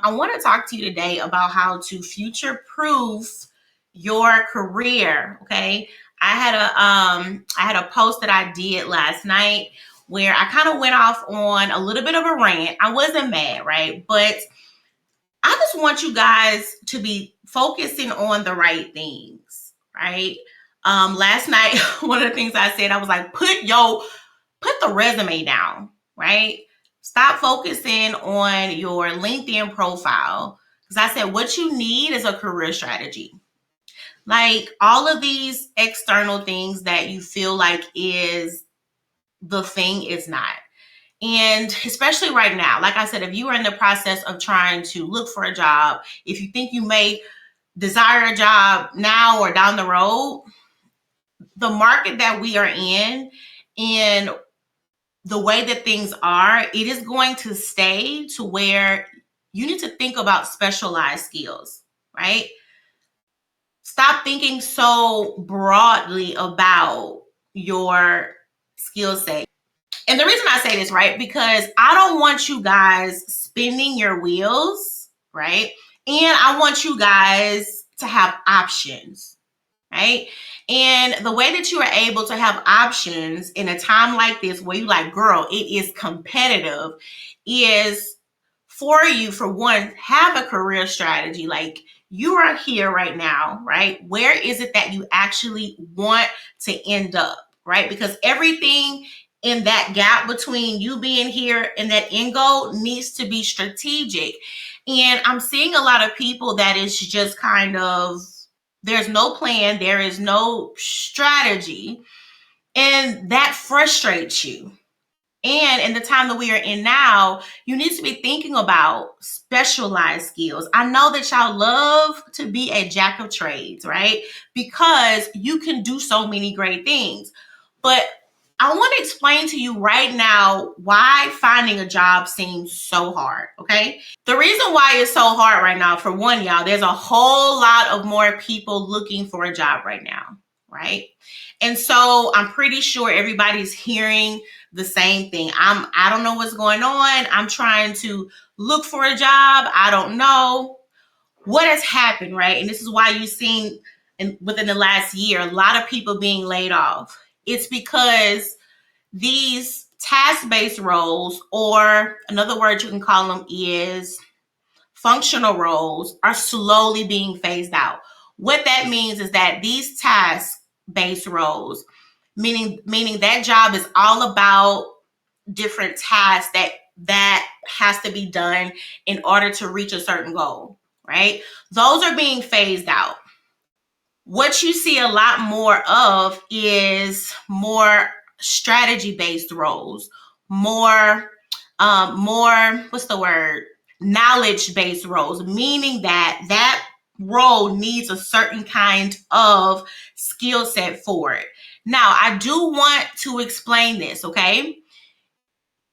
I want to talk to you today about how to future proof your career. Okay. I had a post that I did last night where I kind of went off on a little bit of a rant. I wasn't mad, right? But I just want you guys to be focusing on the right things, right? Last night, one of the things I said, I was like, put the resume down, right? Stop focusing on your LinkedIn profile. Because I said, what you need is a career strategy. Like all of these external things that you feel like is the thing is not. And especially right now, like I said, if you are in the process of trying to look for a job, if you think you may desire a job now or down the road, the market that we are in and the way that things are, it is going to stay to where you need to think about specialized skills, right? Stop thinking so broadly about your skill set. And the reason I say this, right, because I don't want you guys spinning your wheels, right? And I want you guys to have options, right? And the way that you are able to have options in a time like this where you like, girl, it is competitive, is for you, for one, have a career strategy. Like you are here right now, right? Where is it that you actually want to end up, right? Because everything in that gap between you being here and that end goal needs to be strategic. And I'm seeing a lot of people that is just kind of, there's no plan, there is no strategy, and that frustrates you. And in the time that we are in now, you need to be thinking about specialized skills. I know that y'all love to be a jack of trades, right? Because you can do so many great things. But I want to explain to you right now why finding a job seems so hard, okay? The reason why it's so hard right now, for one, y'all, there's a whole lot of more people looking for a job right now, right? And so I'm pretty sure everybody's hearing the same thing. I don't know what's going on. I'm trying to look for a job. I don't know what has happened, right? And this is why you've seen within the last year a lot of people being laid off. It's because these task-based roles, or another word you can call them is functional roles, are slowly being phased out. What that means is that these task-based roles, meaning that job is all about different tasks that has to be done in order to reach a certain goal, right? Those are being phased out. What you see a lot more of is more strategy based roles, more what's the word, knowledge based roles, meaning that role needs a certain kind of skill set for it. Now I do want to explain this, okay?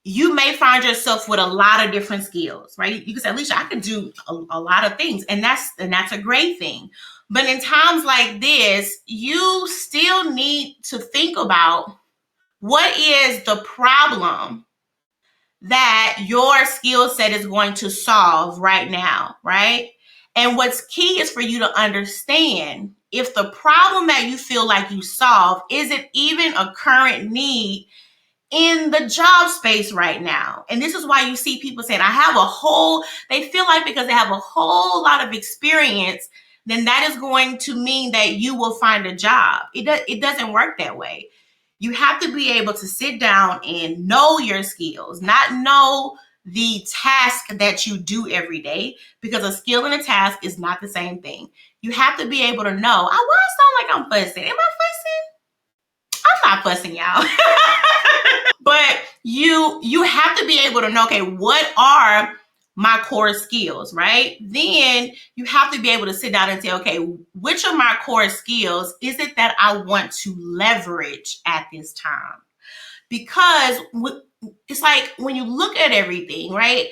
You may find yourself with a lot of different skills, right? You can say, Alicia, I can do a lot of things, and that's a great thing. But in times like this, you still need to think about what is the problem that your skill set is going to solve right now, right? And what's key is for you to understand if the problem that you feel like you solve isn't even a current need in the job space right now. And this is why you see people saying, they feel like because they have a whole lot of experience, then that is going to mean that you will find a job. It doesn't work that way. You have to be able to sit down and know your skills, not know the task that you do every day, because a skill and a task is not the same thing. You have to be able to know, why I sound like I'm fussing? Am I fussing? I'm not fussing, y'all. But you have to be able to know, okay, what are my core skills, right? Then you have to be able to sit down and say, okay, which of my core skills is it that I want to leverage at this time? Because it's like when you look at everything, right?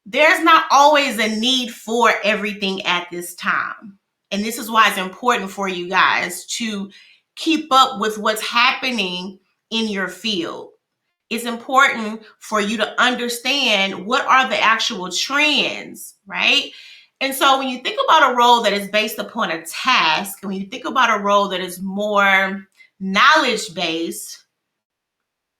There's not always a need for everything at this time. And this is why it's important for you guys to keep up with what's happening in your field. it's important for you to understand what are the actual trends, right? And so when you think about a role that is based upon a task, and when you think about a role that is more knowledge-based,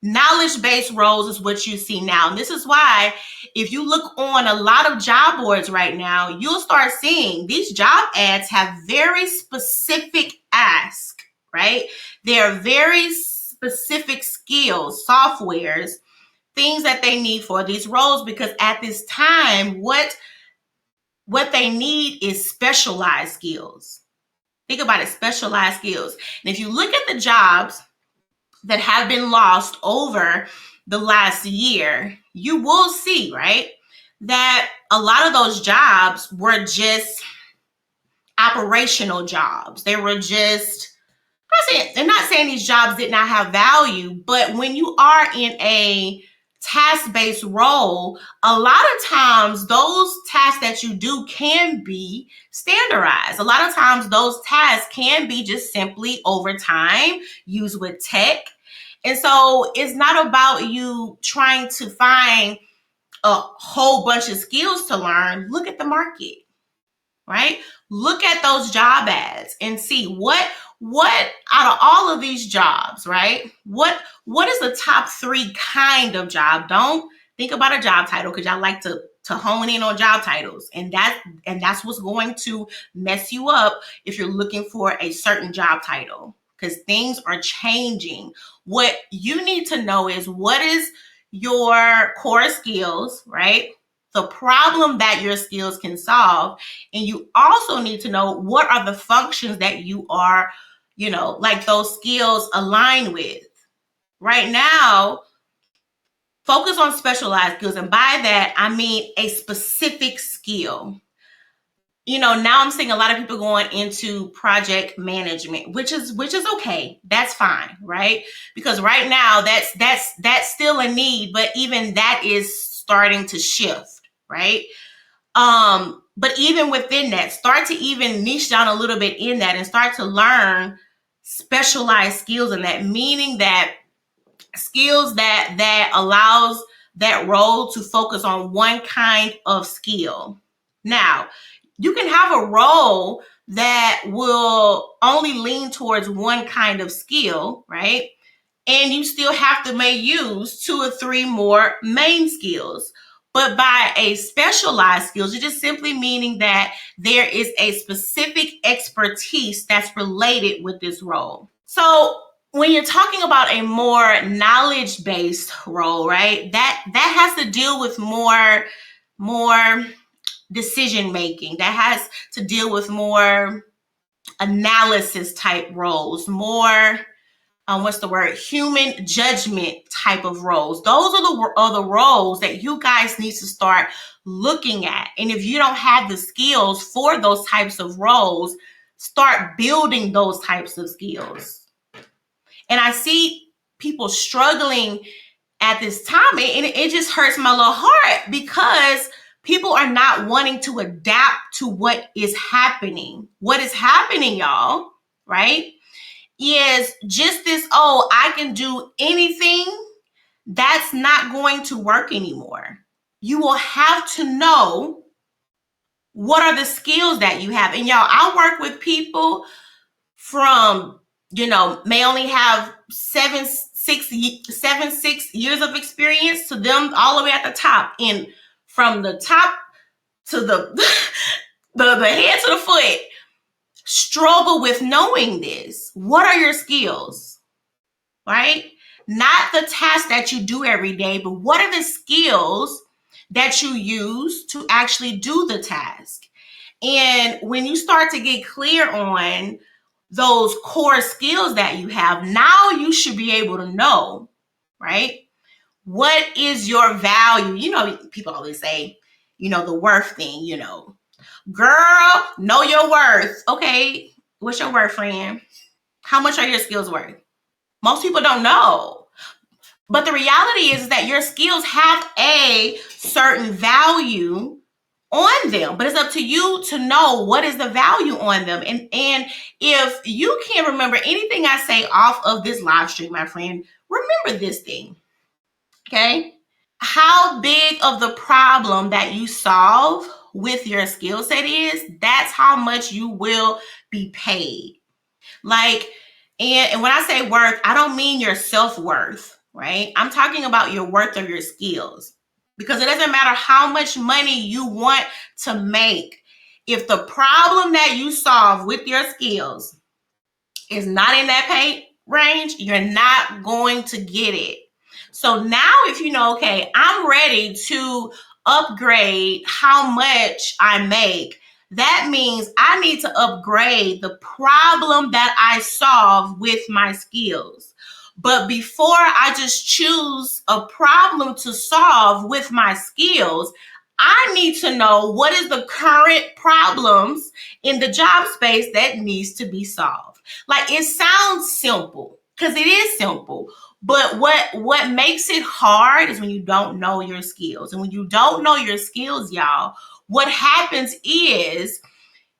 knowledge-based roles is what you see now. And this is why if you look on a lot of job boards right now, you'll start seeing these job ads have very specific ask, right? They're very specific skills, softwares, things that they need for these roles, because at this time, what they need is specialized skills. Think about it, specialized skills. And if you look at the jobs that have been lost over the last year, you will see, right, that a lot of those jobs were just operational jobs. They were just, I'm not saying these jobs did not have value, but when you are in a task-based role, a lot of times those tasks that you do can be standardized. A lot of times those tasks can be just simply over time used with tech. And so it's not about you trying to find a whole bunch of skills to learn. Look at the market, right? Look at those job ads and see what out of all of these jobs, right? What is the top 3 kind of job? Don't think about a job title, because y'all like to hone in on job titles, and that's what's going to mess you up if you're looking for a certain job title, because things are changing. What you need to know is what is your core skills, right? The problem that your skills can solve. And you also need to know what are the functions that you are, like those skills align with. Right now, focus on specialized skills. And by that, I mean a specific skill. Now I'm seeing a lot of people going into project management, which is okay. That's fine, right? Because right now that's still a need, but even that is starting to shift, right? But even within that, start to even niche down a little bit in that and start to learn specialized skills in that, meaning that skills that allows that role to focus on one kind of skill. Now, you can have a role that will only lean towards one kind of skill, right? And you still have to may use 2 or 3 more main skills. But by a specialized skills, it's just simply meaning that there is a specific expertise that's related with this role. So when you're talking about a more knowledge-based role, right, that has to deal with more decision making. That has to deal with more analysis type roles, more human judgment type of roles. Those are the roles that you guys need to start looking at. And if you don't have the skills for those types of roles, start building those types of skills. And I see people struggling at this time, and it just hurts my little heart, because people are not wanting to adapt to what is happening. What is happening, y'all, right, is just this, I can do anything. That's not going to work anymore. You will have to know what are the skills that you have. And y'all, I work with people from, may only have 6 years of experience, to them all the way at the top. And from the top to the the head to the foot, struggle with knowing this. What are your skills, right? Not the tasks that you do every day, but what are the skills that you use to actually do the task? And when you start to get clear on those core skills that you have, now you should be able to know, right? What is your value? People always say, the worth thing, Girl, know your worth. Okay, what's your worth, friend? How much are your skills worth? Most people don't know. But the reality is that your skills have a certain value on them, but it's up to you to know what is the value on them. And if you can't remember anything I say off of this live stream, my friend, remember this thing. Okay. How big of the problem that you solve with your skill set is, that's how much you will be paid. Like, and when I say worth, I don't mean your self-worth, right? I'm talking about your worth of your skills. Because it doesn't matter how much money you want to make. If the problem that you solve with your skills is not in that pay range, you're not going to get it. So now if you know, okay, I'm ready to upgrade how much I make, that means I need to upgrade the problem that I solve with my skills. But before I just choose a problem to solve with my skills, I need to know what is the current problems in the job space that needs to be solved. Like, it sounds simple because it is simple, but what makes it hard is when you don't know your skills. And when you don't know your skills, y'all, what happens is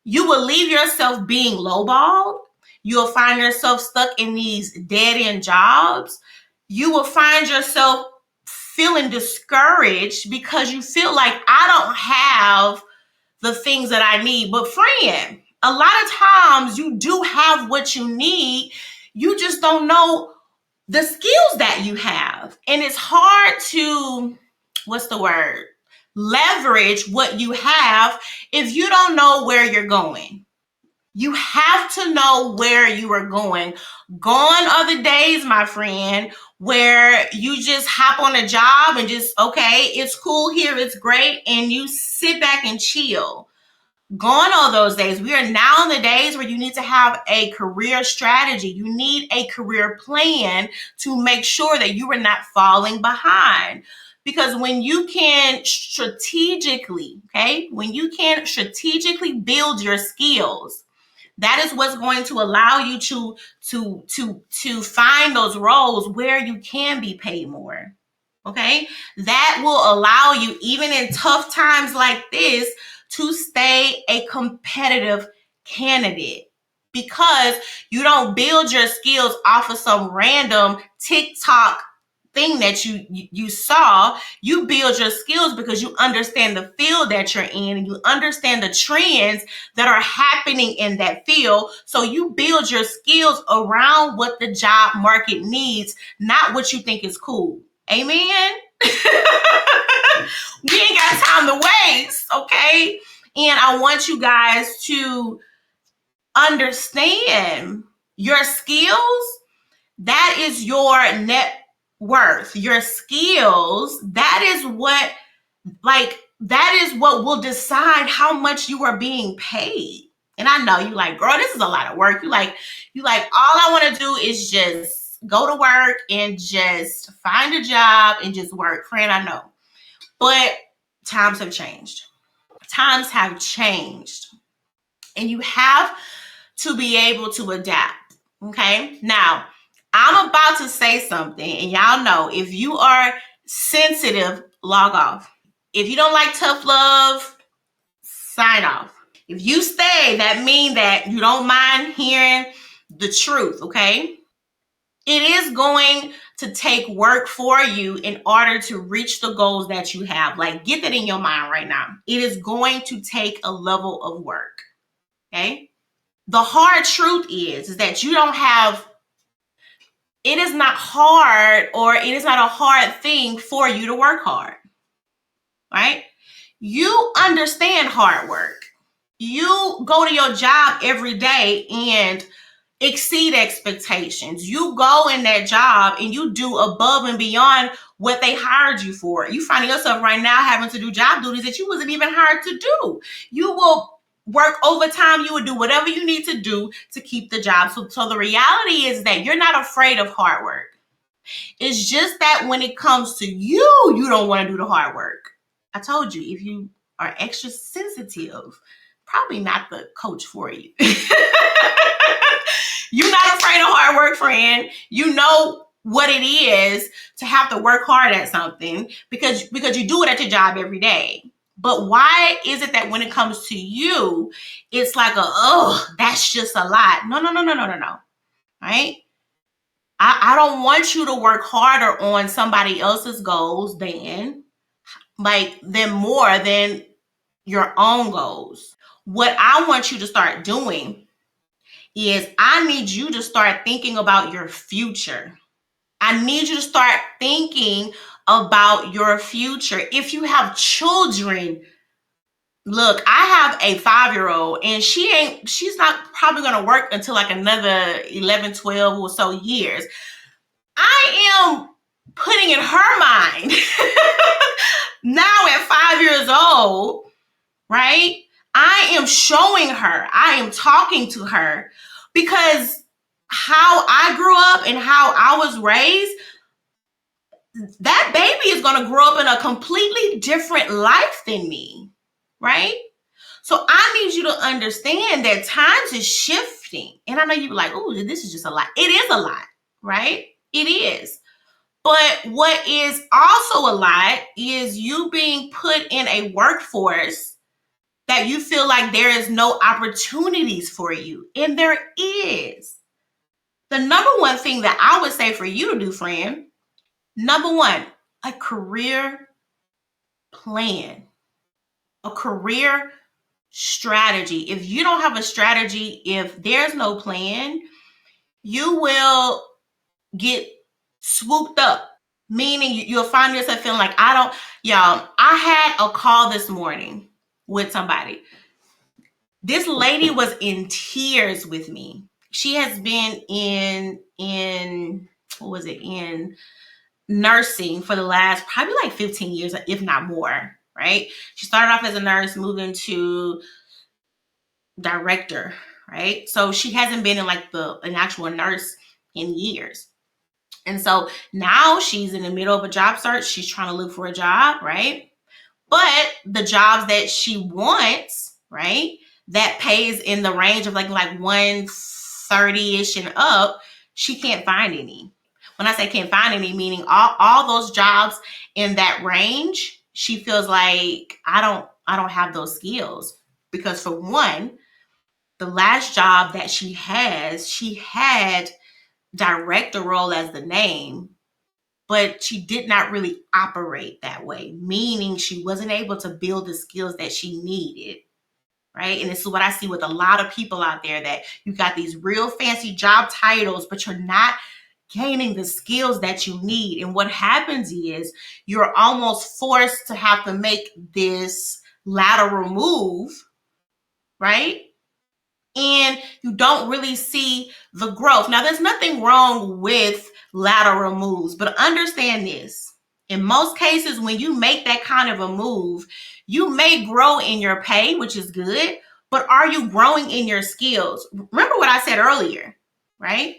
you will leave yourself being lowballed. You'll find yourself stuck in these dead-end jobs. You will find yourself feeling discouraged because you feel like, I don't have the things that I need. But friend, a lot of times you do have what you need. You just don't know the skills that you have. And it's hard to, what's the word? Leverage what you have if you don't know where you're going. You have to know where you are going. Gone are the days, my friend, where you just hop on a job and just, okay, it's cool here, it's great, and you sit back and chill. Gone all those days. We are now in the days where you need to have a career strategy. You need a career plan to make sure that you are not falling behind. Because when you can strategically, okay, when you can strategically build your skills, that is what's going to allow you to find those roles where you can be paid more. Okay, that will allow you, even in tough times like this, to stay a competitive candidate, because you don't build your skills off of some random TikTok thing that you saw. You build your skills because you understand the field that you're in, and you understand the trends that are happening in that field. So you build your skills around what the job market needs, not what you think is cool. Amen. We ain't got time to waste, okay? And I want you guys to understand your skills. That is your net worth. Your skills, that is what will decide how much you are being paid. And I know you like, girl, this is a lot of work. You like, all I want to do is just go to work and just find a job and just work. Friend, I know. But times have changed. Times have changed. And you have to be able to adapt. Okay? Now, I'm about to say something, and y'all know, if you are sensitive, log off. If you don't like tough love, sign off. If you stay, that means that you don't mind hearing the truth, okay? It is going to take work for you in order to reach the goals that you have. Like, get that in your mind right now. It is going to take a level of work, okay? The hard truth is that you don't have, it is not hard, or it is not a hard thing for you to work hard, right? You understand hard work. You go to your job every day and exceed expectations. You go in that job and you do above and beyond what they hired you for. You find yourself right now having to do job duties that you wasn't even hired to do. You will work overtime. You will do whatever you need to do to keep the job. So the reality is that you're not afraid of hard work. It's just that when it comes to you, you don't want to do the hard work. I told you, if you are extra sensitive, probably not the coach for you. You're not afraid of hard work, friend. You know what it is to have to work hard at something because you do it at your job every day. But why is it that when it comes to you, it's like that's just a lot? No. Right? I don't want you to work harder on somebody else's goals than more than your own goals. What I want you to start doing is I need you to start thinking about your future. I need you to start thinking about your future. If you have children, look, I have a 5-year-old and she's not probably going to work until like another 11, 12 or so years. I am putting in her mind now at 5 years old, right? I am showing her, I am talking to her, because how I grew up and how I was raised, that baby is going to grow up in a completely different life than me, right? So I need you to understand that times is shifting. And I know you're like, oh, this is just a lot. It is a lot, right? It is. But what is also a lot is you being put in a workforce that you feel like there is no opportunities for you. And there is. The number one thing that I would say for you to do, friend, number one, a career plan, a career strategy. If you don't have a strategy, if there's no plan, you will get swooped up, meaning you'll find yourself feeling like, I had a call this morning with somebody. This lady was in tears with me. She has been in what was it, in nursing for the last probably like 15 years, if not more, right? She started off as a nurse, moved into director, right? So she hasn't been in like an actual nurse in years. And so now she's in the middle of a job search. She's trying to look for a job, right? But the jobs that she wants, right, that pays in the range of like 130-ish and up, she can't find any. When I say can't find any, meaning all those jobs in that range, she feels like I don't have those skills. Because for one, the last job that she had director role as the name, but she did not really operate that way, meaning she wasn't able to build the skills that she needed, right? And this is what I see with a lot of people out there, that you got these real fancy job titles, but you're not gaining the skills that you need. And what happens is you're almost forced to have to make this lateral move, right? And you don't really see the growth. Now, there's nothing wrong with lateral moves, but understand this. In most cases, when you make that kind of a move, you may grow in your pay, which is good, but are you growing in your skills? Remember what I said earlier, right?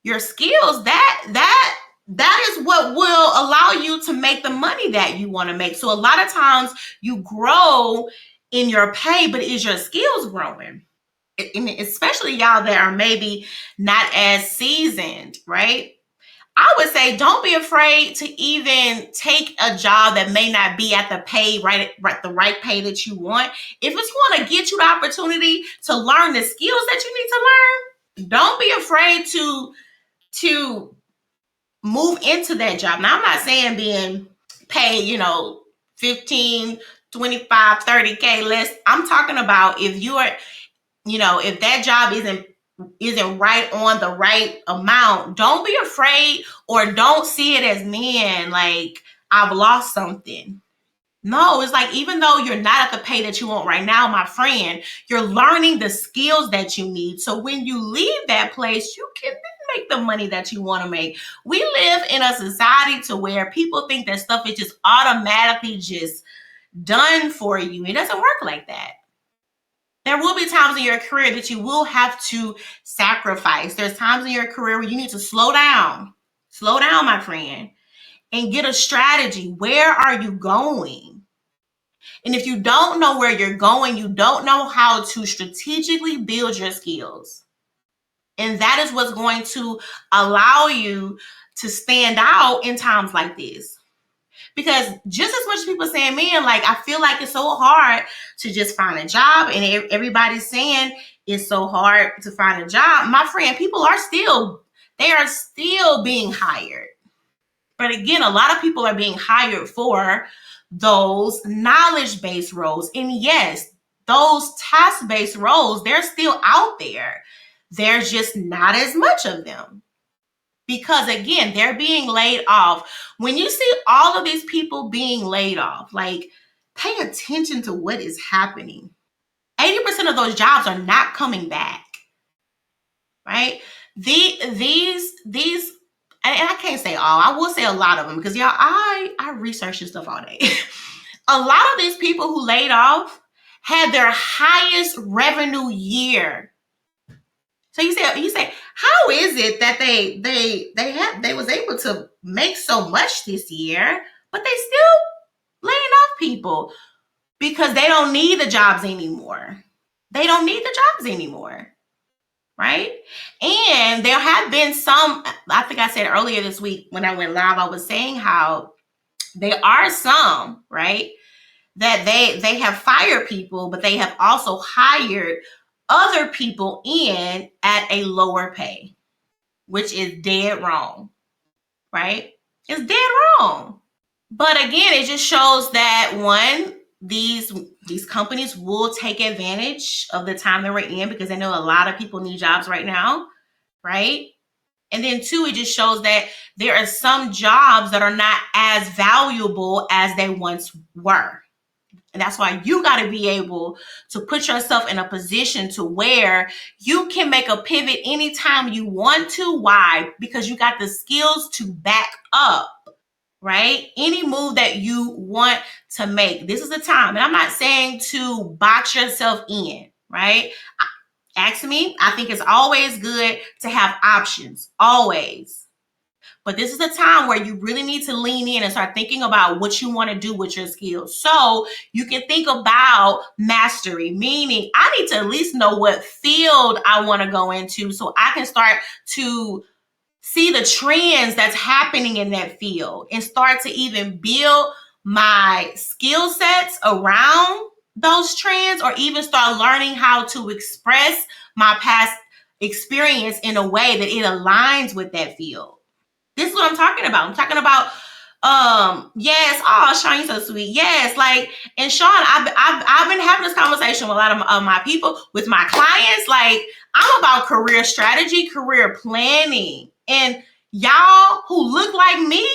Your skills, that is what will allow you to make the money that you want to make. So a lot of times you grow in your pay, but is your skills growing? And especially y'all that are maybe not as seasoned, right? I would say don't be afraid to even take a job that may not be at the pay, right, the right pay that you want. If it's going to get you the opportunity to learn the skills that you need to learn, don't be afraid to move into that job. Now, I'm not saying being paid, 15, 25, 30K less. I'm talking about if you are, if that job isn't right on the right amount, don't be afraid, or don't see it as, man, like I've lost something. No, it's like, even though you're not at the pay that you want right now, my friend, you're learning the skills that you need. So when you leave that place, you can make the money that you want to make. We live in a society to where people think that stuff is just automatically just done for you. It doesn't work like that. There will be times in your career that you will have to sacrifice. There's times in your career where you need to slow down, my friend, and get a strategy. Where are you going? And if you don't know where you're going, you don't know how to strategically build your skills. And that is what's going to allow you to stand out in times like this. Because just as much as people saying, man, like, I feel like it's so hard to just find a job, and everybody's saying it's so hard to find a job, my friend, people are still they are still being hired. But again, a lot of people are being hired for those knowledge-based roles. And yes, those task-based roles, they're still out there. There's just not as much of them. Because again, they're being laid off. When you see all of these people being laid off, like, pay attention to what is happening. 80% of those jobs are not coming back, right? These, and I can't say all. I will say a lot of them because y'all, I research this stuff all day. A lot of these people who laid off had their highest revenue year. So you say, how is it that they was able to make so much this year, but they still laying off people? Because they don't need the jobs anymore. They don't need the jobs anymore, right? And there have been some, I think I said earlier this week when I went live, I was saying how there are some, right, that they have fired people, but they have also hired other people in at a lower pay, which is dead wrong, right? It's dead wrong. But again, it just shows that one, these companies will take advantage of the time that we're in because they know a lot of people need jobs right now, right? And then two, it just shows that there are some jobs that are not as valuable as they once were. And that's why you got to be able to put yourself in a position to where you can make a pivot anytime you want to. Why? Because you got the skills to back up, right? Any move that you want to make. This is the time. And I'm not saying to box yourself in, right? Ask me. I think it's always good to have options. Always. But this is a time where you really need to lean in and start thinking about what you want to do with your skills. So you can think about mastery, meaning I need to at least know what field I want to go into so I can start to see the trends that's happening in that field and start to even build my skill sets around those trends, or even start learning how to express my past experience in a way that it aligns with that field. This is what I'm talking about. I'm talking about, yes. Oh, Sean, you're so sweet. Yes, like, and Sean, I've been having this conversation with a lot of my people, with my clients. Like, I'm about career strategy, career planning, and y'all who look like me,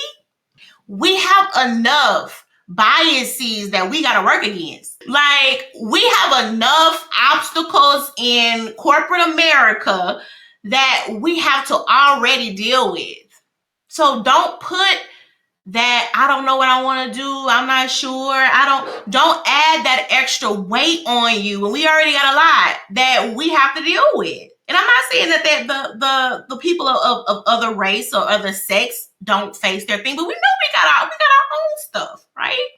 we have enough biases that we got to work against. Like, we have enough obstacles in corporate America that we have to already deal with. So don't put that I don't know what I want to do. I'm not sure. Don't add that extra weight on you when we already got a lot that we have to deal with. And I'm not saying that the people of other race or other sex don't face their thing, but we know we got our own stuff, right?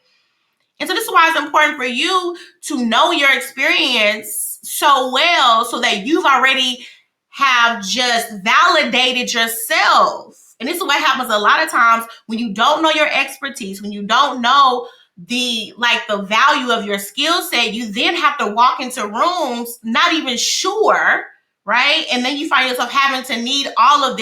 And so this is why it's important for you to know your experience so well so that you've already have just validated yourself. And this is what happens a lot of times when you don't know your expertise, when you don't know the value of your skill set, you then have to walk into rooms not even sure, right? And then you find yourself having to need all of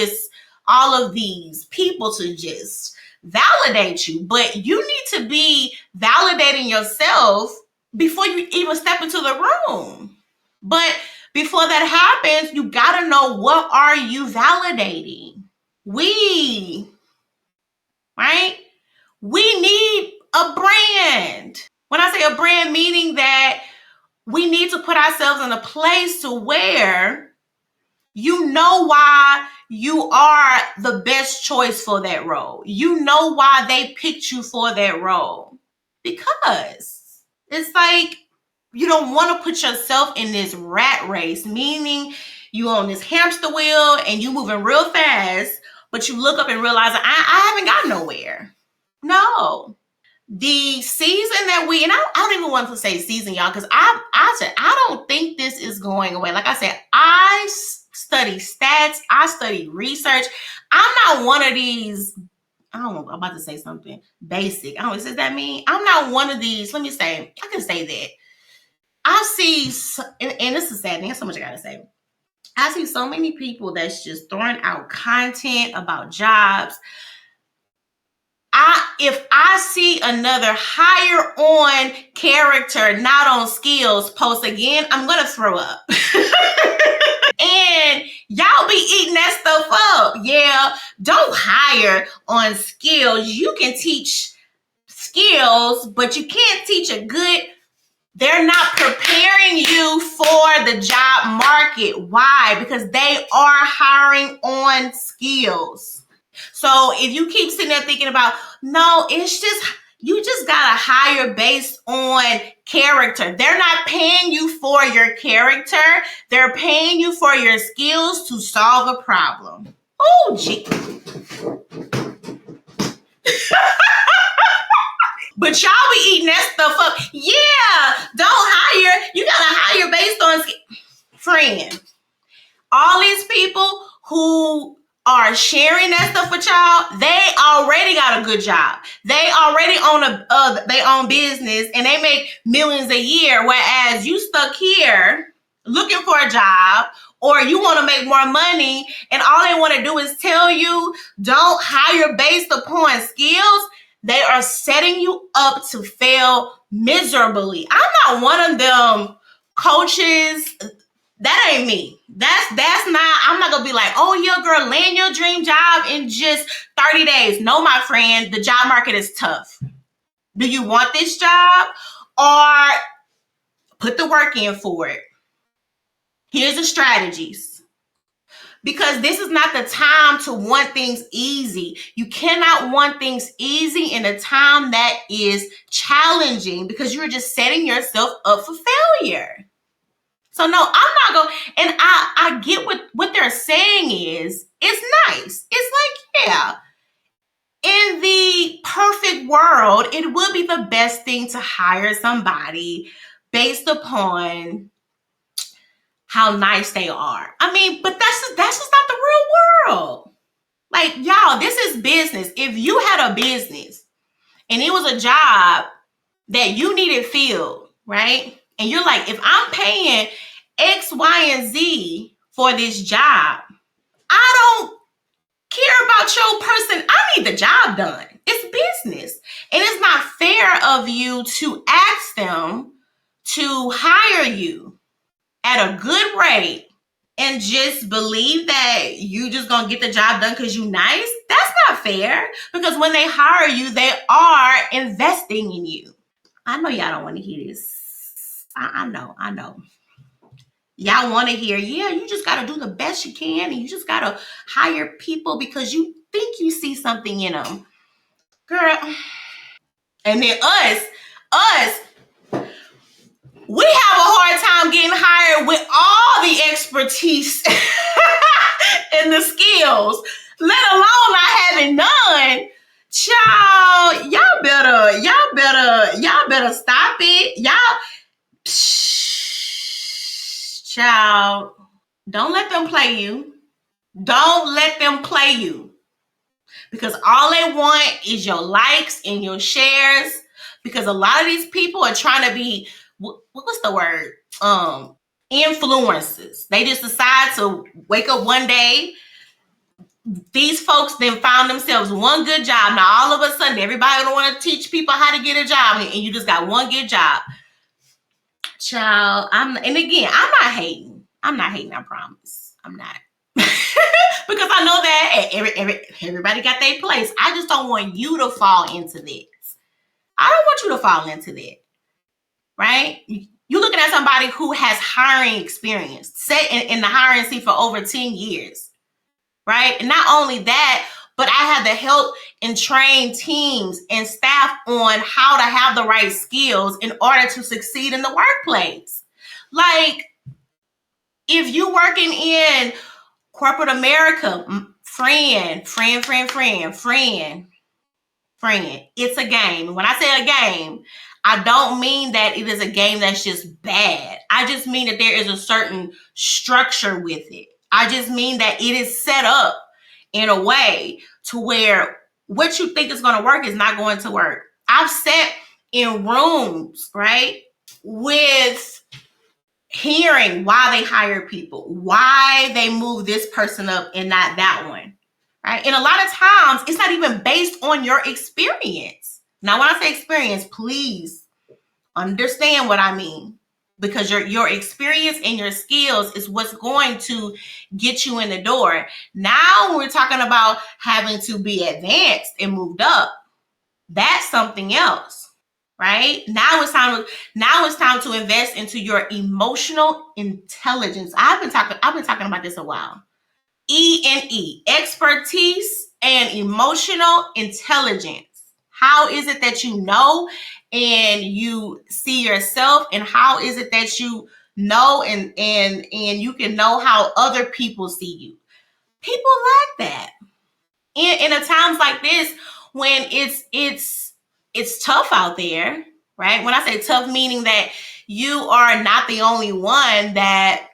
these people to just validate you. But you need to be validating yourself before you even step into the room. But before that happens, you got to know, what are you validating? Right? We need a brand. When I say a brand, meaning that we need to put ourselves in a place to where you know why you are the best choice for that role. You know why they picked you for that role. Because it's like, you don't want to put yourself in this rat race, meaning you on this hamster wheel and you moving real fast, but you look up and realize I haven't got nowhere. No. The season that and I don't even want to say season, y'all, because I said I don't think this is going away. Like I said, I study stats, I study research. I'm not one of these. I'm about to say something basic. I don't know, does that mean? I'm not one of these. Let me say, I can say that. I see, and this is sad. There's so much I gotta say. I see so many people that's just throwing out content about jobs. If I see another hire on character, not on skills post again, I'm gonna throw up. And y'all be eating that stuff up. Yeah, don't hire on skills. You can teach skills, but you can't teach a good. They're not preparing you for the job market. Why? Because they are hiring on skills. So if you keep sitting there thinking about, no, it's just, you just got to hire based on character. They're not paying you for your character. They're paying you for your skills to solve a problem. Oh, gee. But y'all be eating that stuff up. Yeah, don't hire. You got to hire based on friend. All these people who are sharing that stuff with y'all, they already got a good job. They already own they own business and they make millions a year. Whereas you stuck here looking for a job, or you want to make more money, and all they want to do is tell you don't hire based upon skills. They are setting you up to fail miserably. I'm not one of them coaches. That ain't me. That's not, I'm not gonna be like, oh yeah, girl, land your dream job in just 30 days. No, my friend, the job market is tough. Do you want this job? Or put the work in for it. Here's the strategies. Because this is not the time to want things easy. You cannot want things easy in a time that is challenging, because you're just setting yourself up for failure. So no, I'm not going, and I get what they're saying is, it's nice. It's like, yeah, in the perfect world, it would be the best thing to hire somebody based upon how nice they are. I mean, but that's just not the real world. Like, y'all, this is business. If you had a business and it was a job that you needed filled, right? And you're like, if I'm paying X, Y, and Z for this job, I don't care about your person. I need the job done. It's business. And it's not fair of you to ask them to hire you at a good rate and just believe that you just gonna get the job done because you nice. That's not fair, because when they hire you, they are investing in you. I know y'all don't want to hear this. I know. Y'all want to hear, yeah, you just got to do the best you can, and you just got to hire people because you think you see something in them. Girl. And then us, we have a hard time getting hired with all the expertise and the skills, let alone not having none. Child, y'all better stop it. Child, don't let them play you. Don't let them play you. Because all they want is your likes and your shares. Because a lot of these people are trying to be, what's the word? Influencers. They just decide to wake up one day. These folks then found themselves one good job. Now all of a sudden, everybody don't want to teach people how to get a job, and you just got one good job. Child, I'm not hating. I'm not hating, I promise. I'm not. Because I know that everybody got their place. I just don't want you to fall into this. I don't want you to fall into that. Right? You're looking at somebody who has hiring experience, set in the hiring seat for over 10 years. Right? And not only that, but I have to help and train teams and staff on how to have the right skills in order to succeed in the workplace. Like, if you working in corporate America, friend. It's a game. When I say a game, I don't mean that it is a game that's just bad. I just mean that there is a certain structure with it. I just mean that it is set up in a way to where what you think is going to work is not going to work. I've sat in rooms, right, with hearing why they hire people, why they move this person up and not that one, right? And a lot of times it's not even based on your experience. Now, when I say experience, please understand what I mean, because your experience and your skills is what's going to get you in the door. Now we're talking about having to be advanced and moved up. That's something else, right? Now it's time to invest into your emotional intelligence. I've been talking about this a while. E&E, expertise and emotional intelligence. How is it that you know and you see yourself, and how is it that you know and you can know how other people see you? People lack that. In a times like this, when it's tough out there, right? When I say tough, meaning that you are not the only one that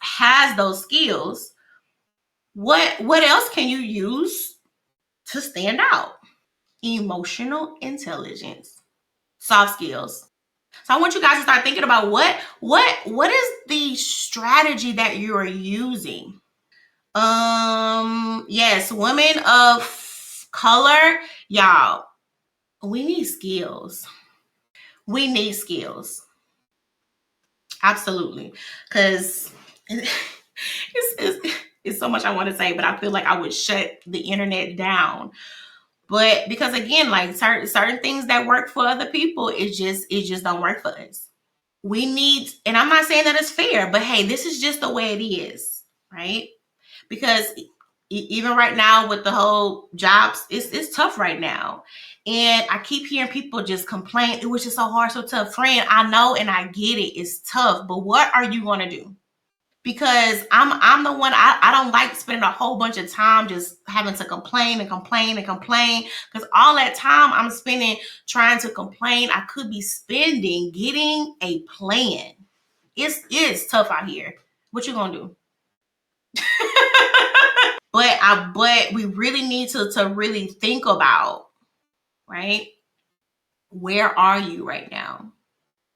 has those skills. What else can you use to stand out? Emotional intelligence, soft skills. So I want you guys to start thinking about what is the strategy that you are using. Yes, women of color, y'all, we need skills. We need skills. Absolutely. Because it's so much I want to say, but I feel like I would shut the internet down. But because again, like certain things that work for other people, it just don't work for us. We need, and I'm not saying that it's fair, but hey, this is just the way it is, right? Because even right now with the whole jobs, it's tough right now. And I keep hearing people just complain, it was just so hard, so tough. Friend, I know and I get it, it's tough, but what are you going to do? Because I'm the one, I don't like spending a whole bunch of time just having to complain and complain and complain, because all that time I'm spending trying to complain, I could be spending getting a plan. It's tough out here. What you gonna do? But we really need to really think about, right? Where are you right now?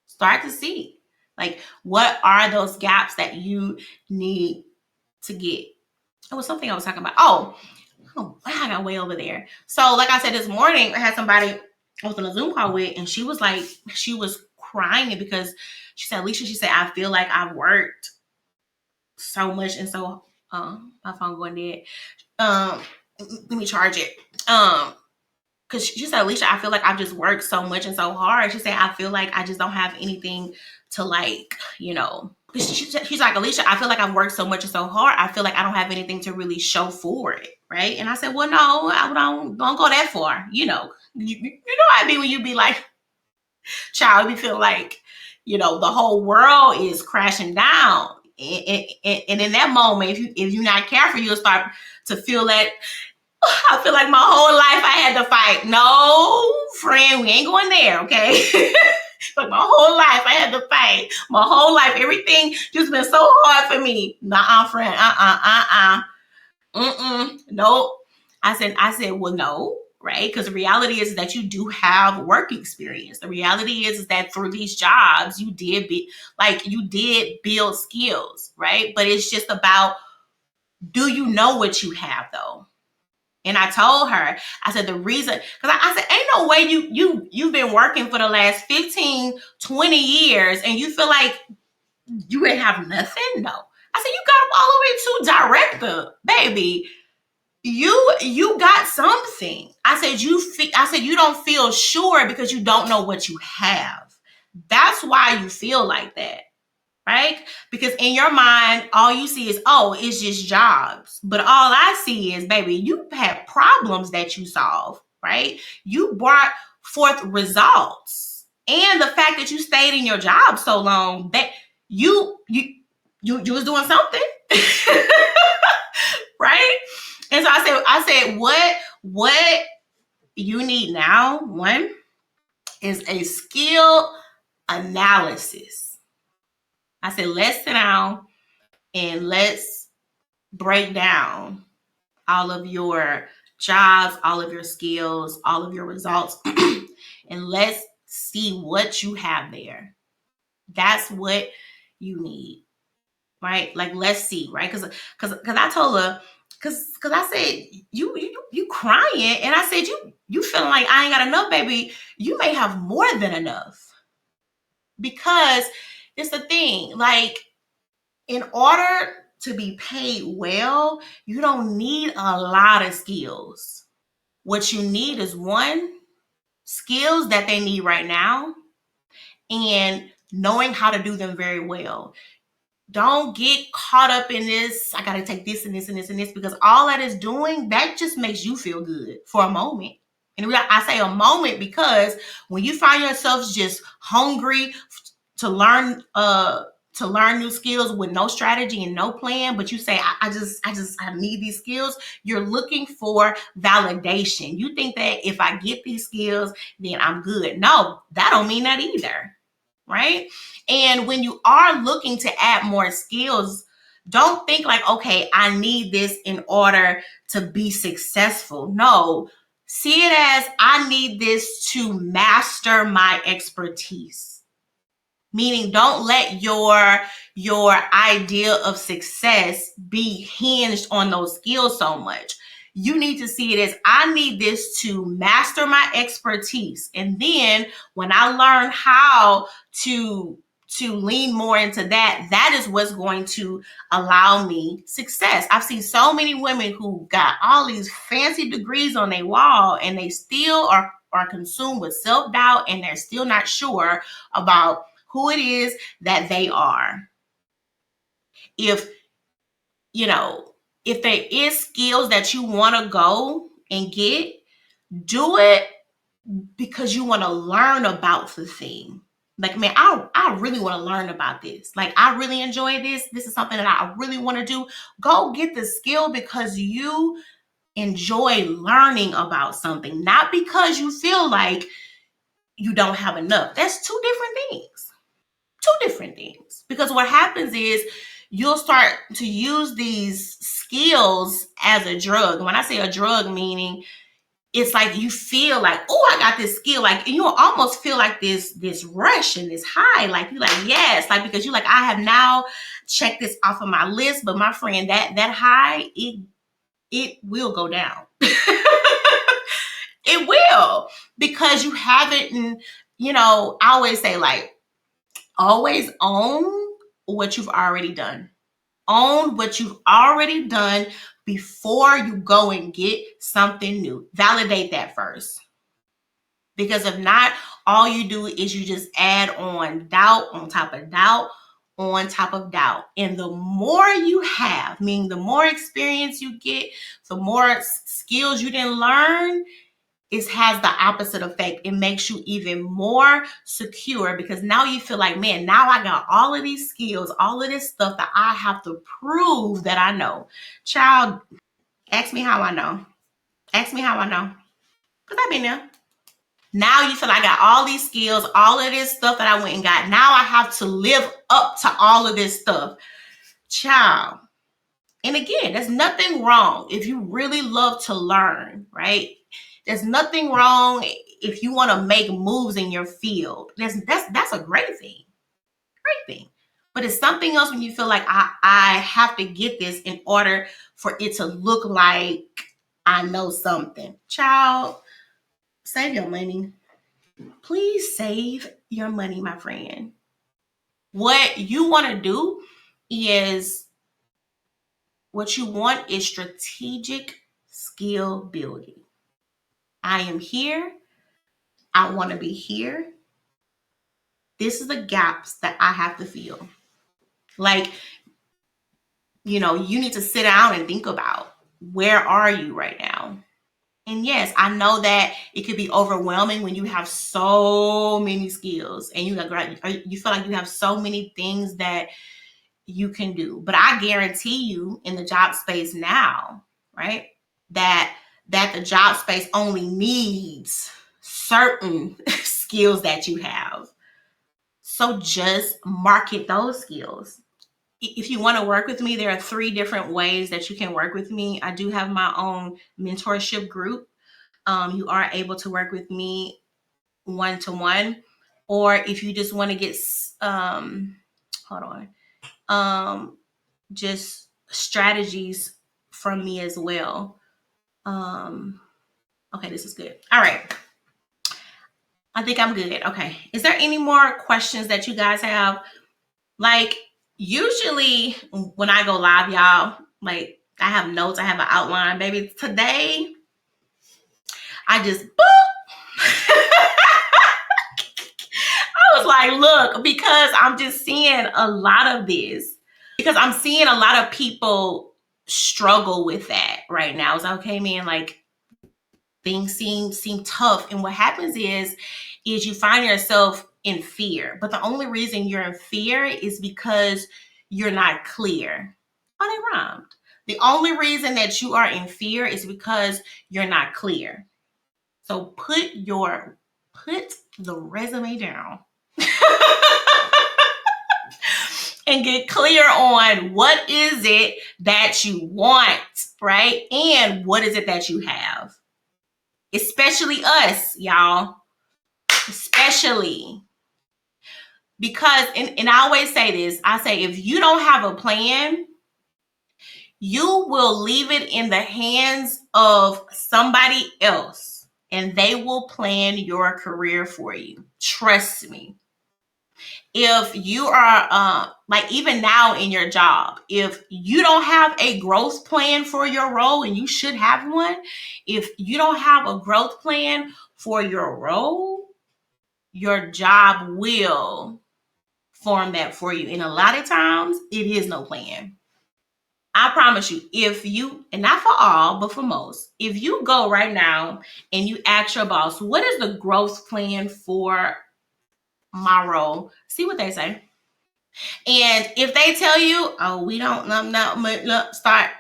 Start to see, like, what are those gaps that you need to get? It was something I was talking about. Oh, wow, I got way over there. So, like I said, this morning I had somebody I was on a Zoom call with, and she was crying because she said, Alicia, she said, I feel like I've worked so much, and so my phone going dead. Let me charge it. Because she said, Alicia, I feel like I've just worked so much and so hard. She said, I feel like I just don't have anything to, like, she's like, Alicia, I feel like I've worked so much and so hard. I feel like I don't have anything to really show for it, right? And I said, well, no, I don't go that far. You know how I be when you be like, child, you feel like, the whole world is crashing down. And in that moment, if you're not careful, you'll start to feel that, I feel like my whole life I had to fight. No, friend, we ain't going there, okay? Like my whole life I had to fight. My whole life, everything just been so hard for me. Nah, friend. Nope. I said, well, no, right? Because the reality is that you do have work experience. The reality is that through these jobs, you did build skills, right? But it's just about, do you know what you have though? And I told her, I said, the reason, because I said, ain't no way you've been working for the last 15, 20 years and you feel like you ain't have nothing? No. I said, you got all the way to director, baby. You got something. I said, you don't feel sure because you don't know what you have. That's why you feel like that. Right? Because in your mind, all you see is, oh, it's just jobs. But all I see is, baby, you have problems that you solve, right? You brought forth results. And the fact that you stayed in your job so long, that you was doing something. Right? And so I said, what you need now, one, is a skill analysis. I said, let's sit down and let's break down all of your jobs, all of your skills, all of your results, and let's see what you have there. That's what you need, right? Like, let's see, right? Because I told her, because I said, you crying, and I said, you feeling like I ain't got enough, baby. You may have more than enough, because it's the thing, like, in order to be paid well, you don't need a lot of skills. What you need is one, skills that they need right now, and knowing how to do them very well. Don't get caught up in this. I got to take this and this and this and this, because all that is doing, that just makes you feel good for a moment. And I say a moment because when you find yourself just hungry to learn, new skills with no strategy and no plan, but you say, I need these skills. You're looking for validation. You think that if I get these skills, then I'm good. No, that don't mean that either. Right? And when you are looking to add more skills, don't think like, okay, I need this in order to be successful. No, see it as, I need this to master my expertise. Meaning, don't let your idea of success be hinged on those skills so much. You need to see it as, I need this to master my expertise. And then when I learn how to lean more into that, that is what's going to allow me success. I've seen so many women who got all these fancy degrees on their wall, and they still are consumed with self-doubt, and they're still not sure about who it is that they are. If, if there is skills that you want to go and get, do it because you want to learn about the thing. Like, man, I really want to learn about this. Like, I really enjoy this. This is something that I really want to do. Go get the skill because you enjoy learning about something, not because you feel like you don't have enough. That's two different things. Because what happens is you'll start to use these skills as a drug. And when I say a drug, meaning it's like you feel like, oh, I got this skill, like, and you'll almost feel like this rush and this high, like you're like, yes, like, because you're like, I have now checked this off of my list. But my friend, that high, it will go down. It will, because you haven't. I always say, like, always own what you've already done. Own what you've already done before you go and get something new. Validate that first. Because if not, all you do is you just add on doubt on top of doubt on top of doubt. And the more you have, meaning the more experience you get, the more skills you didn't learn, it has the opposite effect. It makes you even more secure, because now you feel like, man, now I got all of these skills, all of this stuff that I have to prove that I know. Child, ask me how I know. Ask me how I know. Because I've been there. Now you feel like I got all these skills, all of this stuff that I went and got. Now I have to live up to all of this stuff. Child. And again, there's nothing wrong if you really love to learn, right? There's nothing wrong if you want to make moves in your field. That's a great thing. Great thing. But it's something else when you feel like I have to get this in order for it to look like I know something. Child, save your money. Please save your money, my friend. What you want to do is strategic skill building. I am here. I want to be here. This is the gaps that I have to fill. Like, you need to sit down and think about, where are you right now? And yes, I know that it could be overwhelming when you have so many skills and you feel like you have so many things that you can do. But I guarantee you, in the job space now, right, that the job space only needs certain skills that you have. So just market those skills. If you want to work with me, there are 3 different ways that you can work with me. I do have my own mentorship group. You are able to work with me one-to-one, or if you just want to get, hold on, just strategies from me as well. Okay, this is good. All right. I think I'm good. Okay. Is there any more questions that you guys have? Like, usually when I go live, y'all, like, I have notes, I have an outline. Baby, today, I just, boop. I was like, look, because I'm just seeing a lot of this. Because I'm seeing a lot of people struggle with that right now. It's like, okay, man, like, things seem tough, and what happens is you find yourself in fear, but the only reason you're in fear is because you're not clear. Oh, they rhymed. The only reason that you are in fear is because you're not clear. So put the resume down and get clear on what is it that you want, right? And what is it that you have? Especially us, y'all. Especially because, and I always say this, I say, if you don't have a plan, you will leave it in the hands of somebody else and they will plan your career for you. Trust me. If you are like, even now in your job, if you don't have a growth plan for your role, and you should have one, if you don't have a growth plan for your role, your job will form that for you. And a lot of times it is no plan. I promise you, if you, and not for all, but for most, if you go right now and you ask your boss, what is the growth plan for my role? See what they say. And if they tell you, oh, we don't, start.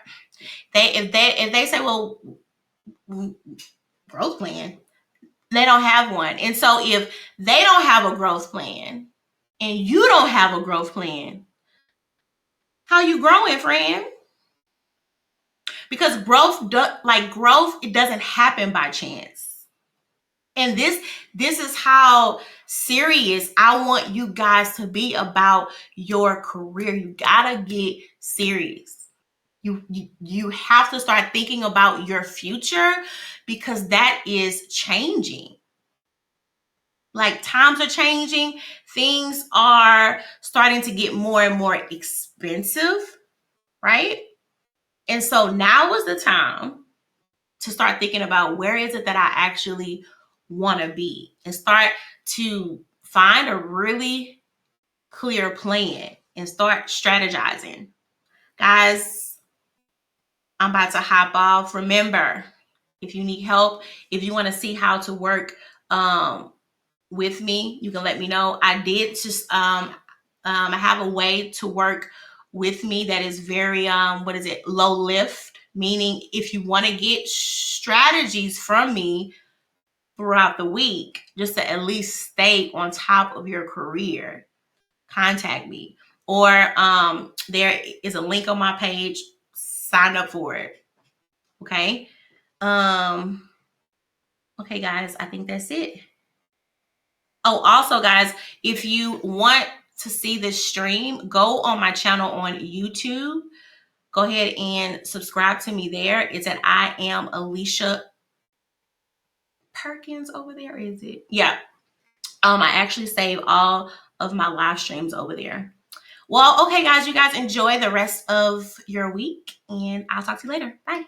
If they say, well, growth plan, they don't have one. And so if they don't have a growth plan and you don't have a growth plan, how you growing, friend? Because growth, it doesn't happen by chance. And this is how serious I want you guys to be about your career. You gotta get serious. You have to start thinking about your future, because that is changing. Like, times are changing. Things are starting to get more and more expensive, right? And so now is the time to start thinking about, where is it that I actually want to be, and start to find a really clear plan and start strategizing. Guys, I'm about to hop off. Remember, if you need help, if you want to see how to work with me, you can let me know. I did just I have a way to work with me that is very low lift, meaning if you want to get strategies from me throughout the week, just to at least stay on top of your career, contact me. Or there is a link on my page. Sign up for it. Okay. Okay, guys, I think that's it. Oh, also, guys, if you want to see this stream, go on my channel on YouTube. Go ahead and subscribe to me there. It's at I am Alicia Perkins over there. Is it? Yeah. I actually save all of my live streams over there. Well, okay, guys, you guys enjoy the rest of your week, and I'll talk to you later. Bye.